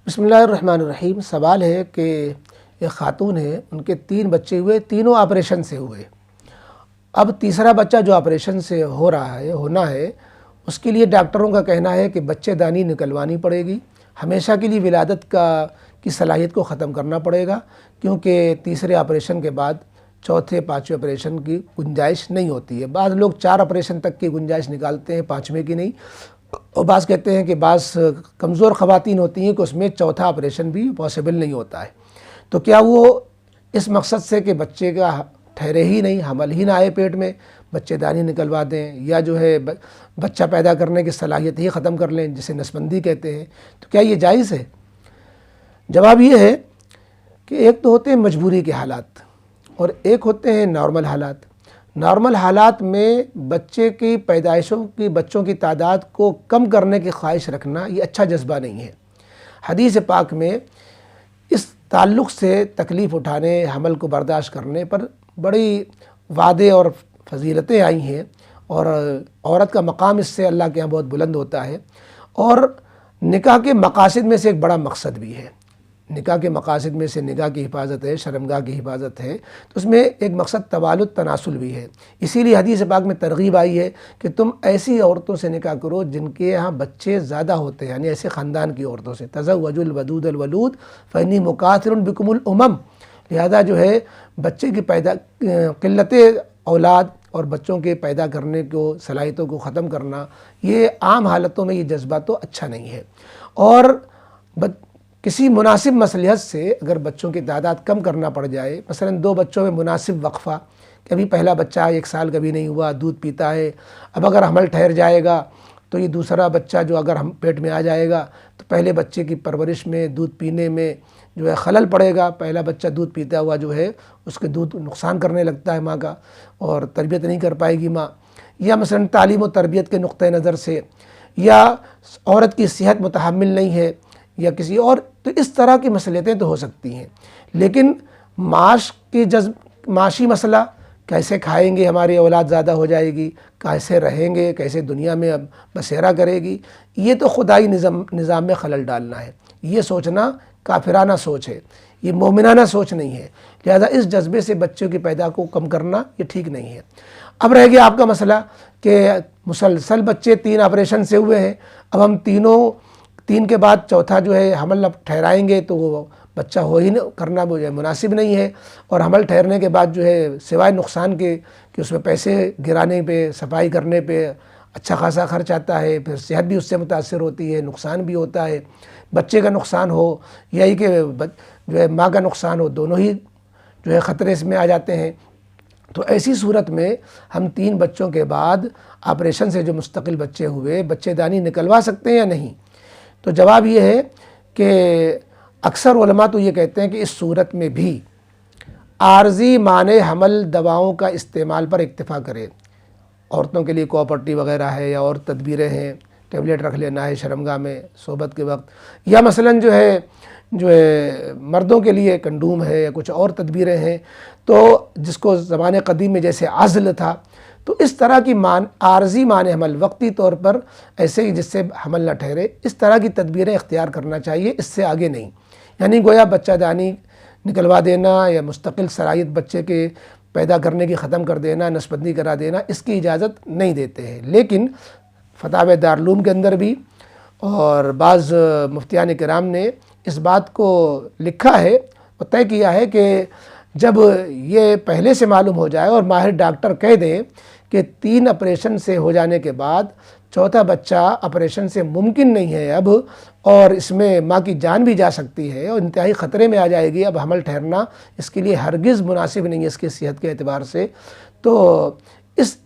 بسم اللہ الرحمن الرحیم۔ سوال ہے کہ ایک خاتون ہے، ان کے 3 بچے ہوئے، تینوں آپریشن سے ہوئے۔ اب تیسرا بچہ جو آپریشن سے ہونا ہے اس کے لیے ڈاکٹروں کا کہنا ہے کہ بچے دانی نکلوانی پڑے گی، ہمیشہ کے لیے ولادت کی صلاحیت کو ختم کرنا پڑے گا، کیونکہ تیسرے آپریشن کے بعد چوتھے 5ویں آپریشن کی گنجائش نہیں ہوتی ہے۔ بعض لوگ 4 آپریشن تک کی گنجائش نکالتے ہیں، 5ویں کی نہیں، اور بعض کہتے ہیں کہ بعض کمزور خواتین ہوتی ہیں کہ اس میں چوتھا آپریشن بھی پاسبل نہیں ہوتا ہے۔ تو کیا وہ اس مقصد سے کہ بچے کا ٹھہرے ہی نہیں، حمل ہی نہ آئے پیٹ میں، بچے دانی نکلوا دیں، یا جو ہے بچہ پیدا کرنے کی صلاحیت ہی ختم کر لیں، جسے نسبندی کہتے ہیں، تو کیا یہ جائز ہے؟ جواب یہ ہے کہ ایک تو ہوتے ہیں مجبوری کے حالات اور ایک ہوتے ہیں نارمل حالات۔ نارمل حالات میں بچے کی بچوں کی تعداد کو کم کرنے کی خواہش رکھنا یہ اچھا جذبہ نہیں ہے۔ حدیث پاک میں اس تعلق سے تکلیف اٹھانے، حمل کو برداشت کرنے پر بڑی وعدے اور فضیلتیں آئی ہیں، اور عورت کا مقام اس سے اللہ کے یہاں بہت بلند ہوتا ہے، اور نکاح کے مقاصد میں سے ایک بڑا مقصد بھی ہے۔ نکاح کے مقاصد میں سے نگاہ کی حفاظت ہے، شرمگاہ کی حفاظت ہے، تو اس میں ایک مقصد توالد تناسل بھی ہے۔ اسی لیے حدیث پاک میں ترغیب آئی ہے کہ تم ایسی عورتوں سے نکاح کرو جن کے یہاں بچے زیادہ ہوتے ہیں، یعنی ایسے خاندان کی عورتوں سے۔ تزوجوا الودود الولود فانی مکاثر بکم الامم۔ لہذا جو ہے بچے کی قلت اولاد اور بچوں کے پیدا کرنے کو صلاحیتوں کو ختم کرنا، یہ عام حالتوں میں یہ جذبہ تو اچھا نہیں ہے۔ اور کسی مناسب مصلحت سے اگر بچوں کی تعداد کم کرنا پڑ جائے، مثلا 2 بچوں میں مناسب وقفہ، کہ ابھی پہلا بچہ 1 سال کا بھی نہیں ہوا، دودھ پیتا ہے، اب اگر حمل ٹھہر جائے گا تو یہ دوسرا بچہ جو اگر ہم پیٹ میں آ جائے گا تو پہلے بچے کی پرورش میں، دودھ پینے میں جو ہے خلل پڑے گا۔ پہلا بچہ دودھ پیتا ہوا جو ہے اس کے دودھ نقصان کرنے لگتا ہے ماں کا، اور تربیت نہیں کر پائے گی ماں۔ یا مثلا تعلیم و تربیت کے نقطہ نظر سے، یا عورت کی صحت متحمل نہیں ہے، یا کسی اور، تو اس طرح کی مصلحتیں تو ہو سکتی ہیں۔ لیکن معاشی مسئلہ، کیسے کھائیں گے، ہماری اولاد زیادہ ہو جائے گی، کیسے رہیں گے، کیسے دنیا میں بسیرا کرے گی، یہ تو خدائی نظام میں خلل ڈالنا ہے۔ یہ سوچنا کافرانہ سوچ ہے، یہ مومنانہ سوچ نہیں ہے۔ لہذا اس جذبے سے بچوں کی پیدا کو کم کرنا یہ ٹھیک نہیں ہے۔ اب رہ گیا آپ کا مسئلہ کہ مسلسل بچے 3 آپریشن سے ہوئے ہیں، اب ہم 3 کے بعد چوتھا جو ہے حمل اب ٹھہرائیں گے تو وہ بچہ ہو ہی کرنا مناسب نہیں ہے، اور حمل ٹھہرنے کے بعد جو ہے سوائے نقصان کے کہ اس میں پیسے گرانے پہ، صفائی کرنے پہ اچھا خاصا خرچ آتا ہے، پھر صحت بھی اس سے متاثر ہوتی ہے، نقصان بھی ہوتا ہے، بچے کا نقصان ہو یہی کہ جو ہے ماں کا نقصان ہو، دونوں ہی جو ہے خطرے اس میں آ جاتے ہیں۔ تو ایسی صورت میں ہم 3 بچوں کے بعد آپریشن سے جو مستقل بچے ہوئے، بچے دانی نکلوا سکتے ہیں یا نہیں؟ تو جواب یہ ہے کہ اکثر علماء تو یہ کہتے ہیں کہ اس صورت میں بھی عارضی مانع حمل دواؤں کا استعمال پر اکتفا کرے۔ عورتوں کے لیے کوپرٹی وغیرہ ہے، یا اور تدبیریں ہیں، ٹیبلٹ رکھ لینا ہے شرمگاہ میں صحبت کے وقت، یا مثلا جو ہے مردوں کے لیے کنڈوم ہے، یا کچھ اور تدبیریں ہیں، تو جس کو زمانے قدیم میں جیسے عزل تھا، تو اس طرح کی عارضی مانع حمل، وقتی طور پر ایسے ہی جس سے حمل نہ ٹھہرے، اس طرح کی تدبیریں اختیار کرنا چاہیے، اس سے آگے نہیں۔ یعنی گویا بچہ دانی نکلوا دینا یا مستقل صلاحیت بچے کے پیدا کرنے کی ختم کر دینا، نسبندی کرا دینا، اس کی اجازت نہیں دیتے ہیں۔ لیکن فتاوی دارالعلوم کے اندر بھی اور بعض مفتیان کرام نے اس بات کو لکھا ہے اور طے کیا ہے کہ جب یہ پہلے سے معلوم ہو جائے اور ماہر ڈاکٹر کہہ دیں کہ 3 آپریشن سے ہو جانے کے بعد چوتھا بچہ آپریشن سے ممکن نہیں ہے اب، اور اس میں ماں کی جان بھی جا سکتی ہے اور انتہائی خطرے میں آ جائے گی، اب حمل ٹھہرنا اس کے لیے ہرگز مناسب نہیں ہے اس کی صحت کے اعتبار سے، تو اس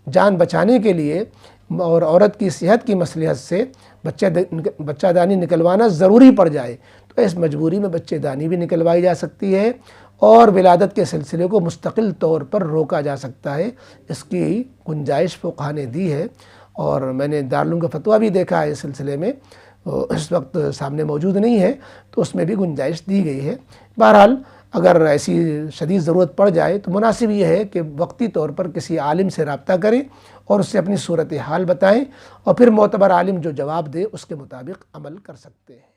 جان بچانے کے لیے اور عورت کی صحت کی مصلحت سے بچہ دانی نکلوانا ضروری پڑ جائے، تو اس مجبوری میں بچے دانی بھی نکلوائی جا سکتی ہے، اور ولادت کے سلسلے کو مستقل طور پر روکا جا سکتا ہے۔ اس کی گنجائش فقہاء نے دی ہے، اور میں نے دارالعلوم کا فتویٰ بھی دیکھا ہے اس سلسلے میں، اس وقت سامنے موجود نہیں ہے، تو اس میں بھی گنجائش دی گئی ہے۔ بہرحال اگر ایسی شدید ضرورت پڑ جائے تو مناسب یہ ہے کہ وقتی طور پر کسی عالم سے رابطہ کریں اور اس سے اپنی صورتحال بتائیں، اور پھر معتبر عالم جو جواب دے اس کے مطابق عمل کر سکتے ہیں۔